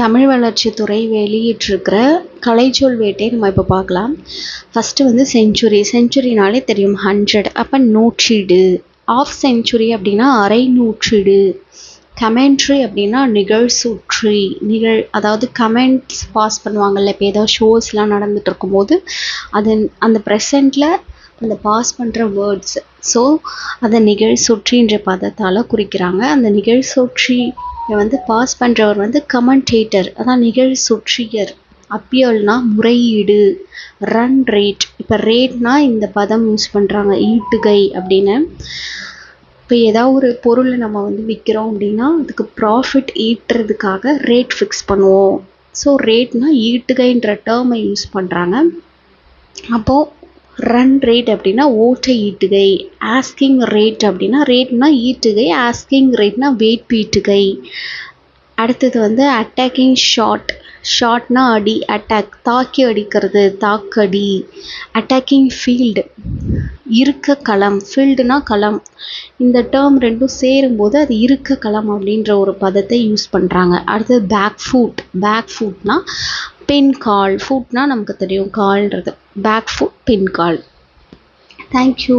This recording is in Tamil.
தமிழ் வளர்ச்சித்துறை வெளியிட்டிருக்கிற கலைச்சொல் வேட்டை நம்ம இப்போ பார்க்கலாம். ஃபஸ்ட்டு வந்து செஞ்சுரி. செஞ்சுரினாலே தெரியும் 100. அப்போ நூற்றீடு. ஆஃப் செஞ்சுரி அப்படின்னா அரை நூற்றீடு. கமெண்ட்ரி அப்படின்னா நிகழ்சுற்றி. அதாவது கமெண்ட்ஸ் பாஸ் பண்ணுவாங்கல்ல. இப்போ ஏதோ ஷோஸ்லாம் நடந்துட்டு இருக்கும்போது அது அந்த ப்ரெசண்ட்டில் அந்த பாஸ் பண்ணுற வேர்ட்ஸ். ஸோ அதை நிகழ்சுற்றின்ற பதத்தால் குறிக்கிறாங்க. அந்த நிகழ்சுற்றி வந்து பாஸ் பண்ணுறவர் வந்து கமெண்டேட்டர், அதான் நிகழ்சுற்றியர். அப்பியல்னா முறையீடு. Run rate. இப்போ ரேட்னா இந்த பதம் யூஸ் பண்ணுறாங்க, ஈட்டுகை அப்படின்னு. இப்போ ஏதாவது ஒரு பொருளை நம்ம வந்து விற்கிறோம் அப்படின்னா அதுக்கு ப்ராஃபிட் ஈட்டுறதுக்காக ரேட் ஃபிக்ஸ் பண்ணுவோம். ஸோ ரேட்னா ஈட்டுகைன்ற டேர்மை யூஸ் பண்ணுறாங்க. அப்போது ரன் ரேட் அப்படின்னா ஓட்டை ஈட்டுகை. ஆஸ்கிங் ரேட் அப்படின்னா ரேட்னா ஈட்டுகை, ஆஸ்கிங் ரேட்னா வேட்பீட்டுகை. அடுத்தது வந்து அட்டாக்கிங் ஷாட். ஷாட்னா அடி, அட்டாக் தாக்கி அடிக்கிறது, தாக்கடி. அட்டாக்கிங் ஃபீல்டு இருக்க களம். ஃபீல்டுனா களம். இந்த டேர்ம் ரெண்டும் சேரும்போது அது இருக்க களம் அப்படின்ற ஒரு பதத்தை யூஸ் பண்ணுறாங்க. அடுத்தது பேக் ஃபுட். பேக் ஃபுட்னா பின் கால். ஃபுட்னா நமக்கு தெரியும் கால்ன்றது. பேக் ஃபுட் பின் கால். தேங்க்யூ.